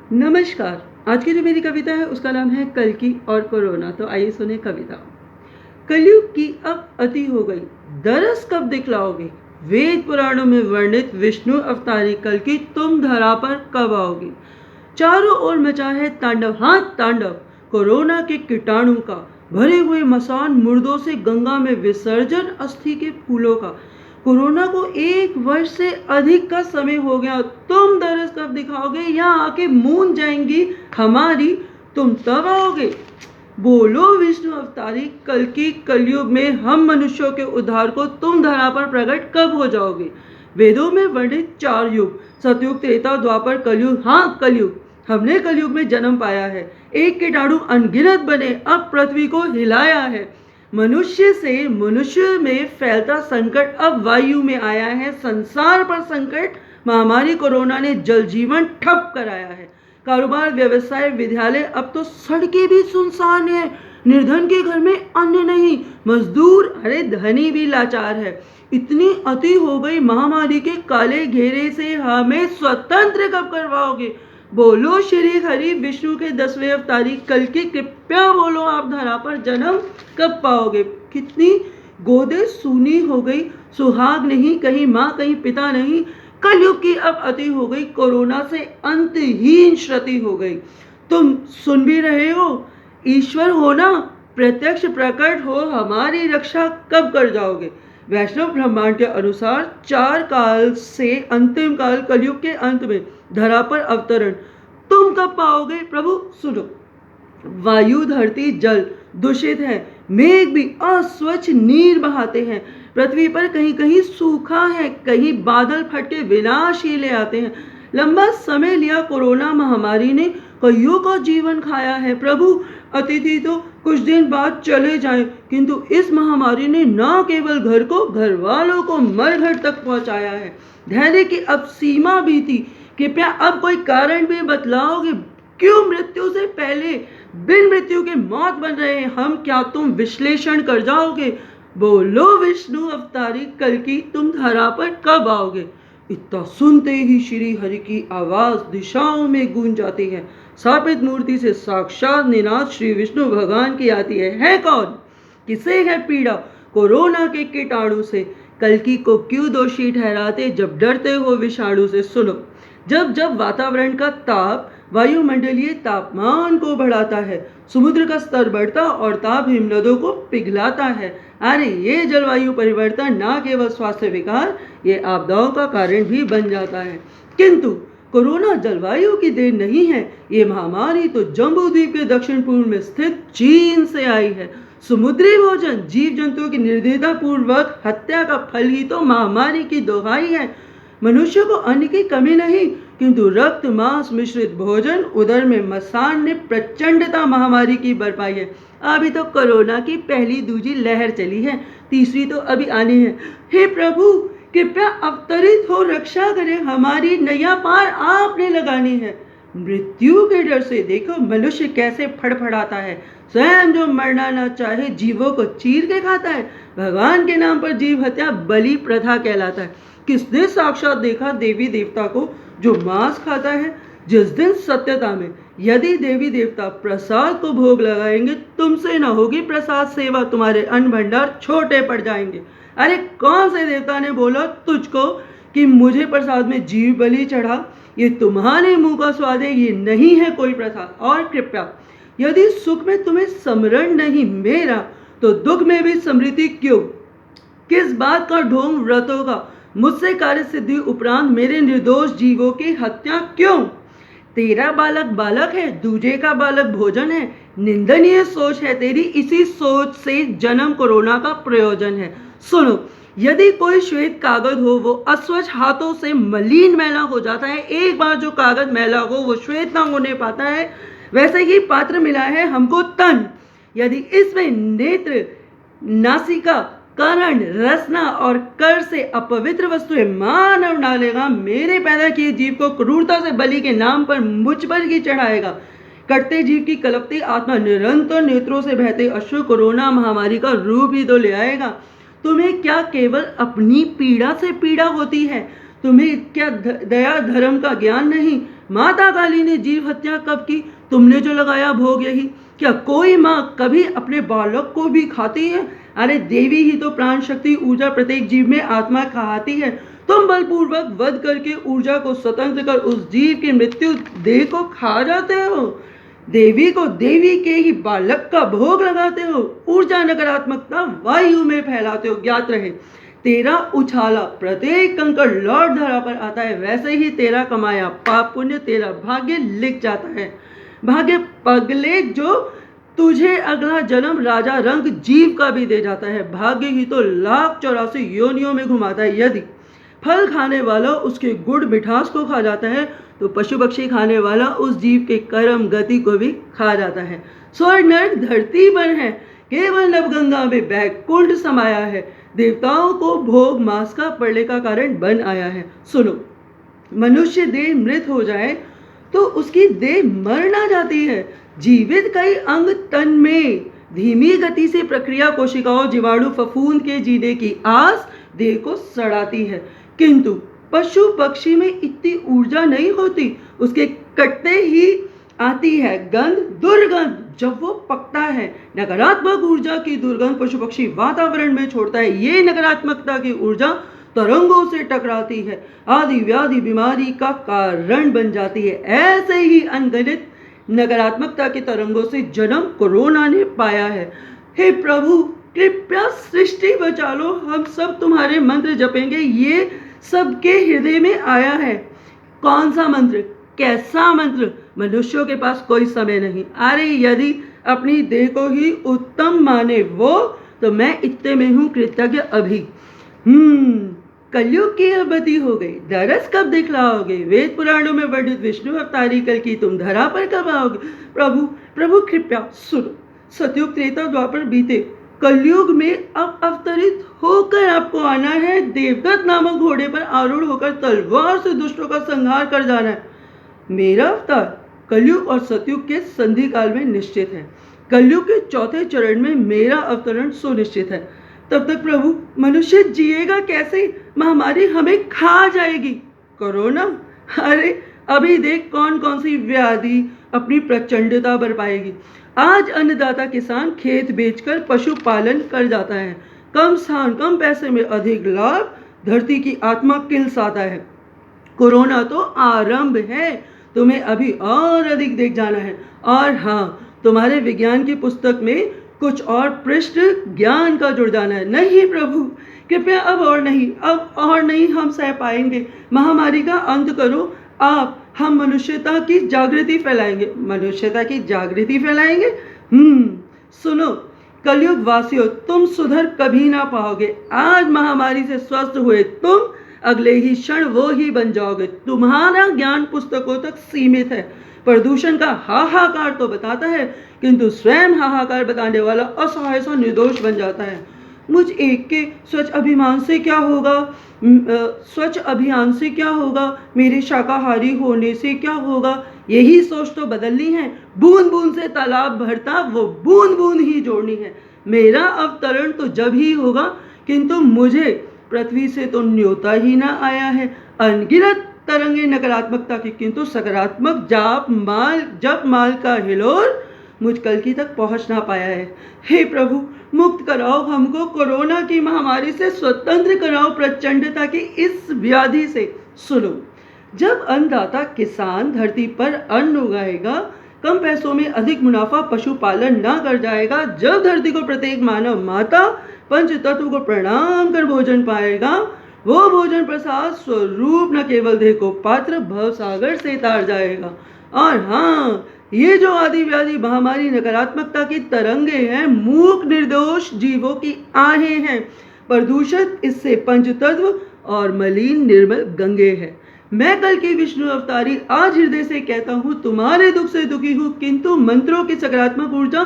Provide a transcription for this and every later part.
नमस्कार। आज की जो मेरी कविता है उसका नाम है कल की और कोरोना। तो आइए सुने कविता। कलयुग की अब अति हो गई, दरस कब दिखलाओगे? वेद पुराणों में वर्णित विष्णु अवतारी कल की तुम धरा पर कब आओगे? चारों ओर मचा है तांडव, हाँ तांडव, कोरोना के कीटाणु का। भरे हुए मसान मुर्दों से गंगा में विसर्जन अस्थि के फूलों का। कोरोना को 1 वर्ष से अधिक का समय हो गया, तुम दरस कब दिखाओगे? यहाँ आके मूंद जाएंगी हमारी, तुम तब आओगे। बोलो विष्णु अवतारी कल की कलयुग में हम मनुष्यों के उद्धार को तुम धरा पर प्रकट कब हो जाओगे? वेदों में वर्णित 4 युग, सतयुग, त्रेता, द्वापर, कलयुग, हाँ कलयुग। हमने कलयुग में जन्म पाया है, एक कीटाणु अनगिनत बने अब पृथ्वी को हिलाया है। मनुष्य से मनुष्य में फैलता संकट अब वायु में आया है। संसार पर संकट महामारी कोरोना ने जल जीवन ठप कराया है। कारोबार, व्यवसाय, विद्यालय, अब तो सड़कें भी सुनसान है। निर्धन के घर में अन्न नहीं, मजदूर, अरे धनी भी लाचार है। इतनी अति हो गई महामारी के काले घेरे से, हमें स्वतंत्र कब करवाओगे? बोलो श्री हरि विष्णु के 10वें अवतारी कल की, कृपया बोलो आप धरा पर जन्म कब पाओगे? कितनी गोदे सूनी हो गई, सुहाग नहीं, कहीं माँ कहीं पिता नहीं। कलयुग की अब अति हो गई, कोरोना से अंतहीन श्रुति हो गई। तुम सुन भी रहे हो, ईश्वर हो ना, प्रत्यक्ष प्रकट हो, हमारी रक्षा कब कर जाओगे? वैष्णव ब्रह्मांड के अनुसार 4 काल से अंतिम काल कलयुग के अंत में धरा पर अवतरण तुम कब पाओगे? प्रभु सुनो। वायु, धरती, जल दूषित है, मेघ भी अस्वच्छ नीर बहाते हैं। पृथ्वी पर कहीं कहीं सूखा है, कहीं बादल फट के विनाश ही ले आते हैं। लंबा समय लिया कोरोना महामारी ने, कईयों का जीवन खाया है। प्रभु अतिथि तो कुछ दिन बाद चले जाएं, किंतु इस महामारी ने न केवल घर को, घर वालों को मरघट तक पहुंचाया है। धैर्य की अब सीमा बीती, कृपया अब कोई कारण भी बतलाओगे? क्यों मृत्यु से पहले बिन मृत्यु के मौत बन रहे हैं हम, क्या तुम विश्लेषण कर जाओगे? बोलो विष्णु अवतारी कल की तुम धरा पर कब आओगे? इतना सुनते ही श्री हरि की आवाज दिशाओं में गूंज जाती है। स्थापित मूर्ति से साक्षात निनाद श्री विष्णु भगवान की आती है कौन? किसे है पीड़ा कोरोना के कीटाणु से? कल्कि को क्यों दोषी ठहराते जब डरते हो विषाणु से? सुनो, जब जब वातावरण का ताप वायुमंडलीय तापमान को बढ़ाता है, समुद्र का स्तर बढ़ता और ताप हिमनदों को पिघलाता है। अरे ये जलवायु परिवर्तन न केवल स्वास्थ्य विकार, ये आपदाओं का कारण भी बन जाता है। किंतु कोरोना जलवायु की देन नहीं है, ये महामारी तो जम्बू द्वीप के दक्षिण पूर्व में स्थित चीन से आई है। समुद्री भोजन, जीव जंतुओं की निर्दयता पूर्वक हत्या का फल ही तो महामारी की दोहाई है। मनुष्य को अन्न की कमी नहीं, किंतु रक्त मांस मिश्रित भोजन, उदर में मसान ने प्रचंडता महामारी की बरपाई है। अभी तो कोरोना की पहली दूसरी लहर चली है, तीसरी तो अभी आनी है। हे प्रभु कृपया अवतरित हो, रक्षा करें, हमारी नैया पार आपने लगानी है। मृत्यु के डर से देखो मनुष्य कैसे फड़फड़ाता है। स्वयं जो मरना न चाहे जीवों को चीर के खाता है। भगवान के नाम पर जीव हत्या बलि प्रथा कहलाता है। किसने साक्षात देखा देवी देवता को जो मांस खाता है? जिस दिन सत्यता में यदि देवी देवता प्रसाद को भोग लगाएंगे, तुमसे न होगी प्रसाद सेवा, तुम्हारे अन्न भंडार छोटे पड़ जाएंगे। अरे कौन से देवता ने बोला तुझको कि मुझे प्रसाद में जीव बलि चढ़ा? ये तुम्हारे मुंह का स्वाद है, ये नहीं है कोई प्रसाद। और कृपया यदि सुख में तुम्हें स्मरण नहीं मेरा, तो दुख में भी स्मृति क्यों? किस बात का ढोंग व्रतों का? मुझसे कार्य सिद्धि उपरांत मेरे निर्दोष जीवों की हत्या क्यों? तेरा बालक बालक है, दूजे का बालक भोजन है। निंदनीय सोच है तेरी, इसी सोच से जन्म कोरोना का प्रयोजन है। सुनो, यदि कोई श्वेत कागज हो वो अस्वच्छ हाथों से मलिन मैला हो जाता है। एक बार जो कागज मैला हो वो श्वेत ना होने पाता है, वैसे ही पात्र मिला है हमको तन। यदि इसमें नेत्र, नासिका, करण, रसना और कर से अपवित्र वस्तुएं मानव डालेगा, मेरे पैदा किए जीव को क्रूरता से बलि के नाम पर मुझ पर ही चढ़ाएगा। कटते जीव की कलपती आत्मा निरंतर नेत्रों से बहते अश्रु कोरोना महामारी का रूप ही तो ले आएगा। तुम्हें क्या केवल अपनी पीड़ा से पीड़ा होती है? तुम्हें क्या दया धर्म का ज्ञान नहीं? माता काली ने जीव हत्या कब की? तुमने जो लगाया भोग यही। क्या कोई माँ कभी अपने बालक को भी खाती है? अरे देवी ही तो प्राण शक्ति ऊर्जा प्रत्येक जीव में आत्मा खाती है। तुम बलपूर्वक वध करके ऊर्जा को स्वतंत्र कर उस जीव की मृत्यु देह को खा जाते हो। देवी को देवी के ही बालक का भोग लगाते हो। ऊर्जा नकारात्मकता वायु में फैलाते हो। ज्ञात रहे, तेरा उछाला प्रत्येक कंकड़ लौट धरा पर आता है। वैसे ही तेरा कमाया पाप पुण्य तेरा भाग्य लिख जाता है। भाग्य पगले जो तुझे अगला जन्म राजा रंग जीव का भी दे जाता है। भाग्य ही तो 1,84 योनियों में घुमाता है। यदि फल खाने वाला उसके गुड़ मिठास को खा जाता है तो पशु पक्षी खाने वाला उस जीव के कर्म गति को भी खा जाता है। स्वर्ग नरक धरती पर है, केवल नवगंगा में बैकुंठ समाया है। देवताओं को भोग मांस का पड़ने का कारण बन आया है। सुनो, मनुष्य देह मृत हो जाए तो उसकी देह मर ना जाती है। जीवित कई अंग तन में धीमी गति से प्रक्रिया कोशिकाओं जीवाणु फफूंद के जीने की आस देह को सड़ाती है, किंतु पशु पक्षी में इतनी ऊर्जा नहीं होती। उसके कटते ही आती है गंध दुर्गंध जब वो पकता है। नकारात्मक ऊर्जा की दुर्गंध पशु पक्षी वातावरण में छोड़ता है। ये नकारात्मकता की ऊर्जा तरंगों से टकराती है, आदि व्याधि बीमारी का कारण बन जाती है। ऐसे ही अनगणित नकारात्मकता के तरंगों से जन्म कोरोना ने पाया है। हे प्रभु, कृपया सृष्टि बचा लो। हम सब तुम्हारे मंत्र जपेंगे। ये सबके हृदय में आया है। कौन सा मंत्र? कैसा मंत्र? मनुष्यों के पास कोई समय नहीं। अरे यदि अपनी देह को ही उत्तम माने वो, तो मैं इतने में हूँ कृतज्ञ अभी। कलयुग की अवधि हो गई, दरस कब दिखलाओगे? वेद पुराणों में वर्णित विष्णु अवतारी कल की तुम धरा पर कब आओगे? प्रभु प्रभु कृपया सुनो। सतयुग त्रेता द्वापर बीते, कलयुग में अब अवतरित होकर आपको आना है। देवदत्त नामक घोड़े पर आरूढ़ होकर तलवार से दुष्टों का संहार कर जाना है। मेरा अवतार कलयुग और सतयुग के संधि काल में निश्चित है। कलयुग के चौथे चरण में मेरा अवतरण सुनिश्चित है। तब तक प्रभु मनुष्य जिएगा कैसे? महामारी हमें खा जाएगी। कोरोना? अरे अभी देख कौन कौन सी व्याधि अपनी प्रचंडता बरपाएगी। आज अन्नदाता किसान खेत बेचकर पशुपालन कर जाता है। कम स्थान कम पैसे में अधिक लाभ, धरती की आत्मा किलसाता है। कोरोना तो आरंभ है, तुम्हें अभी और अधिक देख जाना है। और हाँ, तुम्हारे विज्ञान की पुस्तक में कुछ और पृष्ठ ज्ञान का जुड़ जाना है। नहीं प्रभु, कृपया अब और नहीं हम सह पाएंगे। महामारी का अंत करो आप। हम मनुष्यता की जागृति फैलाएंगे। मनुष्यता की जागृति फैलाएंगे? सुनो कलयुग वासियों, तुम सुधर कभी ना पाओगे। आज महामारी से स्वस्थ हुए तुम अगले ही क्षण वो ही बन जाओगे। तुम्हारा ज्ञान पुस्तकों तक सीमित है। प्रदूषण का हाहाकार तो बताता है, किंतु स्वयं हाहाकार बताने वाला असहाय सा निर्दोष बन जाता है। मुझ एक के स्वच्छ अभिमान से क्या होगा? स्वच्छ अभियान से क्या होगा? मेरे शाकाहारी होने से क्या होगा? यही सोच तो बदलनी है। बूंद बूंद से तालाब भरता, वो बूंद बूंद ही जोड़नी है। मेरा अवतरण तो जब ही होगा, किंतु मुझे पृथ्वी से तो न्योता ही ना आया है। अनगिनत तरंगे नकारात्मकता की, किंतु सकारात्मक जप माल का हिलोर मुझ कल्कि तक पहुंच ना पाया है। हे प्रभु, मुक्त कराओ हमको कोरोना की महामारी से, स्वतंत्र कराओ प्रचंडता की इस व्याधि से। सुनो, जब अन्नदाता किसान धरती पर अन्न उगाएगा, कम पैसों में अधिक मुनाफा पशुपालन ना कर जाएगा, जब धरती को प्रत्येक मानव माता पंच तत्व को प्रणाम कर भोजन पाएगा, वो भोजन प्रसाद स्वरूप न केवल देह को पात्र भव सागर से तार जाएगा। और हाँ, ये जो आदि व्याधि महामारी नकारात्मकता की तरंगे हैं, मूक निर्दोष जीवों की आहें हैं। प्रदूषित इससे पंच तत्व और मलिन निर्मल गंगे है। मैं कल की विष्णु अवतारी आज हृदय से कहता हूँ, तुम्हारे दुख से दुखी हूँ, किंतु मंत्रों की सकारात्मक ऊर्जा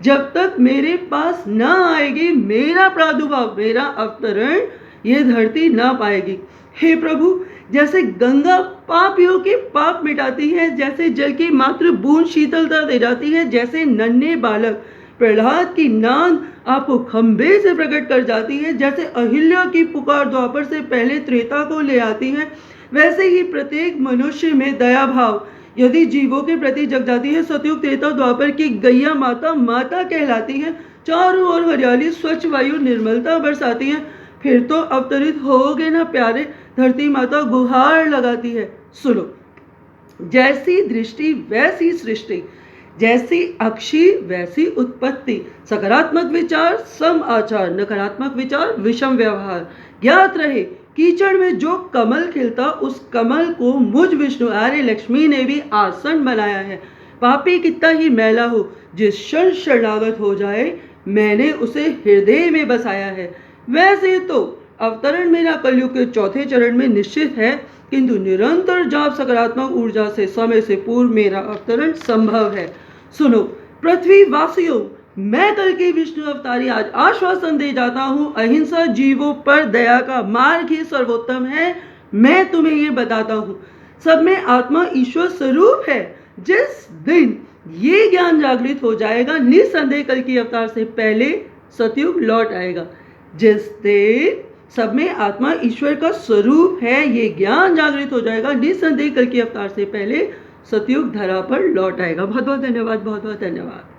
जब तक मेरे पास न आएगी, मेरा प्रादुर्भाव, मेरा अवतरण ये धरती ना पाएगी। हे प्रभु, जैसे गंगा पापियों के पाप मिटाती है, जैसे जल की मात्र बूंद शीतलता दे जाती है, जैसे नन्हे बालक प्रहलाद की नांद आपको खंबे से प्रकट कर जाती है। जैसे अहिल्या की पुकार द्वापर से पहले त्रेता को ले आती है, वैसे ही प्रत्येक मनुष्य में दया भाव यदि जीवों के प्रति जग जाती है। सतयुग त्रेता द्वापर की गैया माता माता कहलाती है। चारों ओर हरियाली, स्वच्छ वायु, निर्मलता बरसाती है। फिर तो अवतरित होगे ना प्यारे, धरती माता गुहार लगाती है। सुनो, जैसी दृष्टि वैसी सृष्टि, जैसी अक्षी वैसी उत्पत्ति। सकारात्मक विचार सम आचार, नकारात्मक विचार विषम व्यवहार। ज्ञात रहे कीचड़ में जो कमल खिलता, उस कमल को मुझ विष्णु आर्य लक्ष्मी ने भी आसन बनाया है। पापी कितना ही मैला हो, जिस क्षण शरणागत हो जाए, मैंने उसे हृदय में बसाया है। वैसे तो अवतरण मेरा कलयुग के चौथे चरण में निश्चित है, किंतु निरंतर जाप सकारात्मक ऊर्जा से समय से पूर्व मेरा अवतरण संभव है। सुनो पृथ्वी वासियों, मैं कल की विष्णु अवतारी आज आश्वासन दे जाता हूँ, अहिंसा जीवों पर दया का मार्ग ही सर्वोत्तम है। मैं तुम्हें ये बताता हूँ, सब में आत्मा ईश्वर स्वरूप है। जिस दिन ये ज्ञान जागृत हो जाएगा, निसंदेह कल की अवतार से पहले सतयुग लौट आएगा। जिस दिन सब में आत्मा ईश्वर का स्वरूप है, ये ज्ञान जागृत हो जाएगा, निसंदेह कल की अवतार से पहले सतयुग धरा पर लौट आएगा। बहुत बहुत धन्यवाद, बहुत बहुत धन्यवाद।